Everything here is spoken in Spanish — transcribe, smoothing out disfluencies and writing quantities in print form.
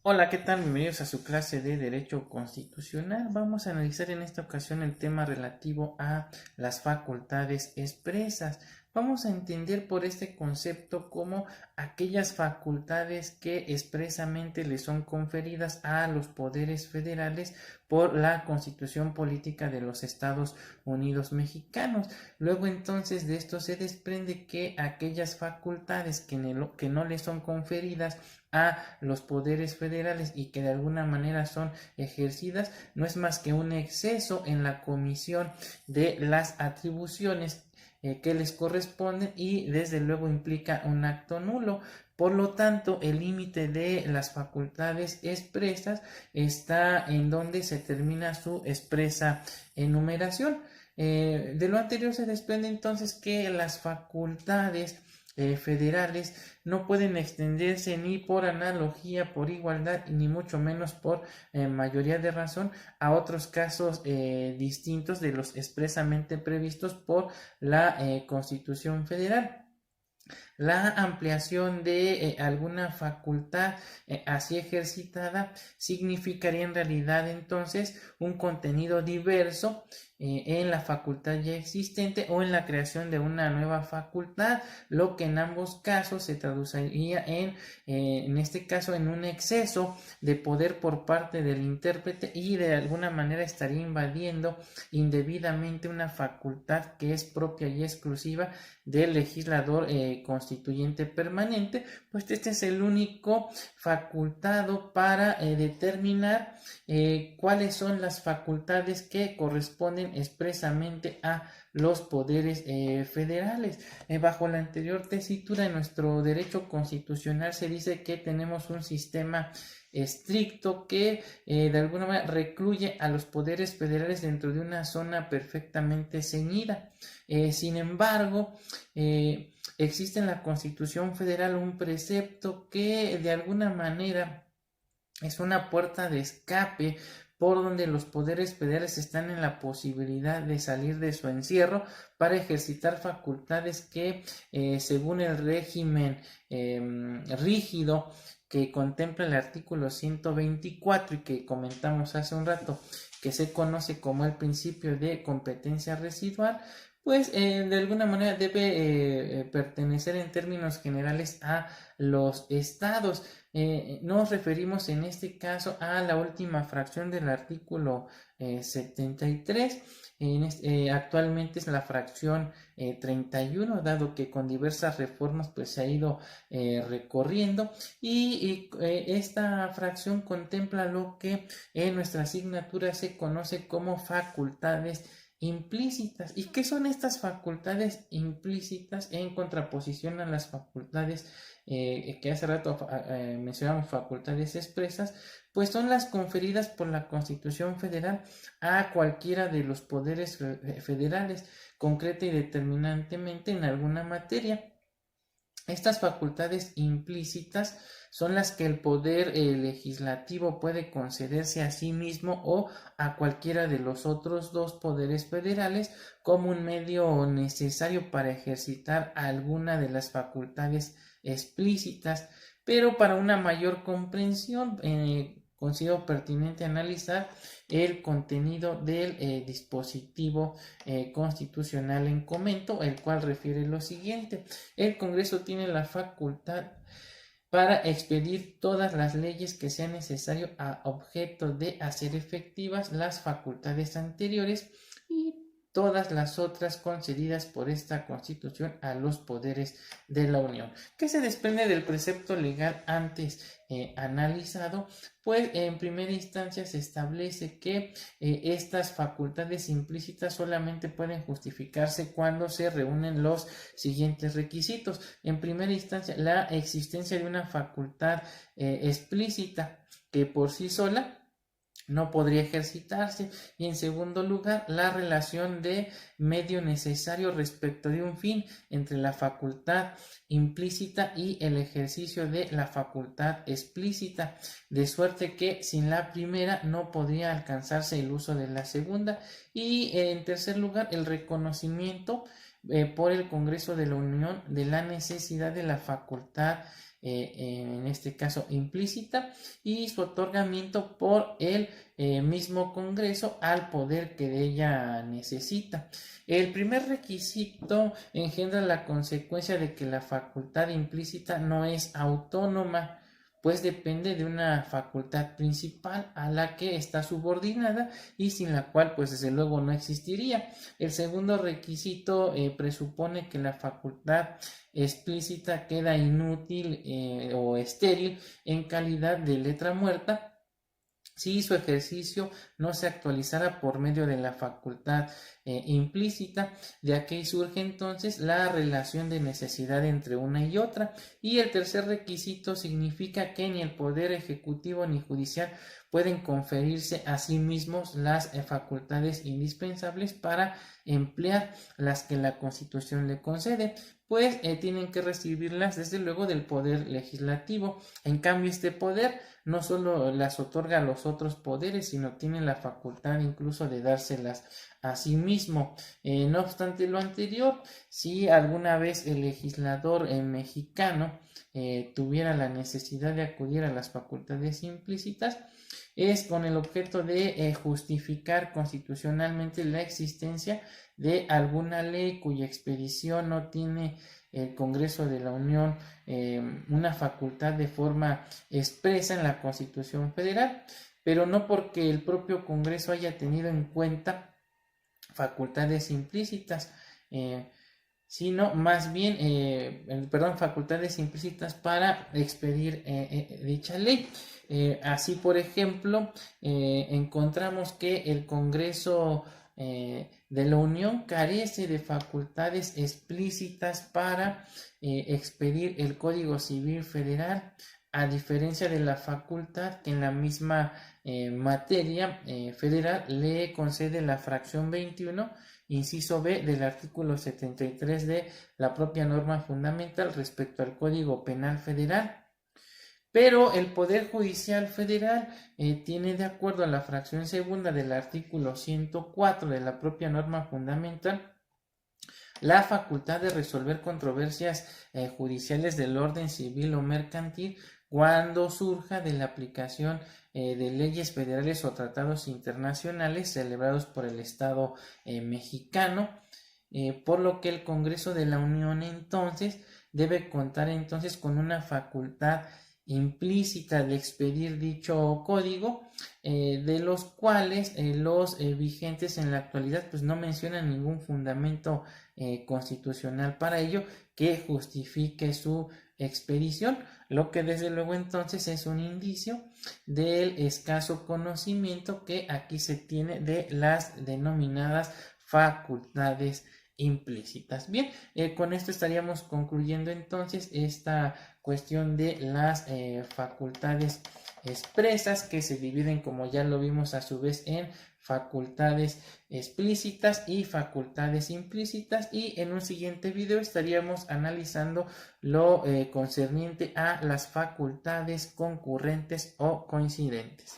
Hola, ¿qué tal? Bienvenidos a su clase de Derecho Constitucional. Vamos a analizar en esta ocasión el tema relativo a las facultades expresas. Vamos a entender por este concepto como aquellas facultades que expresamente le son conferidas a los poderes federales por la Constitución Política de los Estados Unidos Mexicanos. Luego entonces de esto se desprende que aquellas facultades que no le son conferidas a los poderes federales y que de alguna manera son ejercidas, no es más que un exceso en la comisión de las atribuciones que les corresponden y desde luego implica un acto nulo. Por lo tanto, el límite de las facultades expresas está en donde se termina su expresa enumeración. De lo anterior se desprende entonces que las facultades federales no pueden extenderse ni por analogía, por igualdad, ni mucho menos por mayoría de razón a otros casos distintos de los expresamente previstos por la Constitución Federal. La ampliación de alguna facultad así ejercitada significaría en realidad entonces un contenido diverso en la facultad ya existente o en la creación de una nueva facultad, lo que en ambos casos se traduciría en este caso, en un exceso de poder por parte del intérprete y de alguna manera estaría invadiendo indebidamente una facultad que es propia y exclusiva del legislador constituyente permanente, pues este es el único facultado para determinar cuáles son las facultades que corresponden expresamente a los poderes federales. Bajo la anterior tesitura, en nuestro derecho constitucional se dice que tenemos un sistema estricto que de alguna manera recluye a los poderes federales dentro de una zona perfectamente ceñida. Sin embargo, existe en la Constitución Federal un precepto que de alguna manera es una puerta de escape por donde los poderes federales están en la posibilidad de salir de su encierro para ejercitar facultades que, según el régimen rígido que contempla el artículo 124 y que comentamos hace un rato, que se conoce como el principio de competencia residual, pues de alguna manera debe pertenecer en términos generales a los estados. Nos referimos en este caso a la última fracción del artículo 73. Actualmente es la fracción 31, dado que con diversas reformas pues se ha ido recorriendo y esta fracción contempla lo que en nuestra asignatura se conoce como facultades implícitas. ¿Y qué son estas facultades implícitas en contraposición a las facultades que hace rato mencionamos facultades expresas? Pues son las conferidas por la Constitución Federal a cualquiera de los poderes federales, concreta y determinantemente en alguna materia. Estas facultades implícitas son las que el poder legislativo puede concederse a sí mismo o a cualquiera de los otros dos poderes federales como un medio necesario para ejercitar alguna de las facultades explícitas, pero para una mayor comprensión considero pertinente analizar el contenido del dispositivo constitucional en comento, el cual refiere lo siguiente: el Congreso tiene la facultad para expedir todas las leyes que sean necesario a objeto de hacer efectivas las facultades anteriores y todas las otras concedidas por esta Constitución a los poderes de la Unión. ¿Qué se desprende del precepto legal antes analizado? Pues en primera instancia se establece que estas facultades implícitas solamente pueden justificarse cuando se reúnen los siguientes requisitos. En primera instancia, la existencia de una facultad explícita que por sí sola no podría ejercitarse, y en segundo lugar la relación de medio necesario respecto de un fin entre la facultad implícita y el ejercicio de la facultad explícita, de suerte que sin la primera no podría alcanzarse el uso de la segunda, y en tercer lugar el reconocimiento por el Congreso de la Unión de la necesidad de la facultad, en este caso implícita, y su otorgamiento por el mismo Congreso al poder que de ella necesita. El primer requisito engendra la consecuencia de que la facultad implícita no es autónoma, pues depende de una facultad principal a la que está subordinada y sin la cual pues desde luego no existiría. El segundo requisito presupone que la facultad explícita queda inútil o estéril en calidad de letra muerta si su ejercicio no se actualizara por medio de la facultad implícita. De aquí surge entonces la relación de necesidad entre una y otra. Y el tercer requisito significa que ni el poder ejecutivo ni judicial pueden conferirse a sí mismos las facultades indispensables para emplear las que la Constitución le concede, pues tienen que recibirlas desde luego del poder legislativo. En cambio, este poder no solo las otorga a los otros poderes, sino tiene la facultad incluso de dárselas a sí mismo. No obstante lo anterior, si alguna vez el legislador mexicano tuviera la necesidad de acudir a las facultades implícitas, es con el objeto de justificar constitucionalmente la existencia de alguna ley cuya expedición no tiene el Congreso de la Unión una facultad de forma expresa en la Constitución Federal, pero no porque el propio Congreso haya tenido en cuenta facultades implícitas, sino más bien, facultades implícitas para expedir dicha ley. Así, por ejemplo, encontramos que el Congreso de la Unión carece de facultades explícitas para expedir el Código Civil Federal, a diferencia de la facultad que en la misma materia federal le concede la fracción 21, inciso B del artículo 73 de la propia norma fundamental respecto al Código Penal Federal. Pero el Poder Judicial Federal tiene, de acuerdo a la fracción segunda del artículo 104 de la propia norma fundamental, la facultad de resolver controversias judiciales del orden civil o mercantil cuando surja de la aplicación de leyes federales o tratados internacionales celebrados por el Estado mexicano, por lo que el Congreso de la Unión entonces debe contar entonces con una facultad implícita de expedir dicho código, de los cuales los vigentes en la actualidad pues no mencionan ningún fundamento constitucional para ello que justifique su expedición, lo que desde luego entonces es un indicio del escaso conocimiento que aquí se tiene de las denominadas facultades implícitas. Bien, con esto estaríamos concluyendo entonces esta cuestión de las facultades expresas, que se dividen, como ya lo vimos, a su vez en facultades explícitas y facultades implícitas, y en un siguiente video estaríamos analizando lo concerniente a las facultades concurrentes o coincidentes.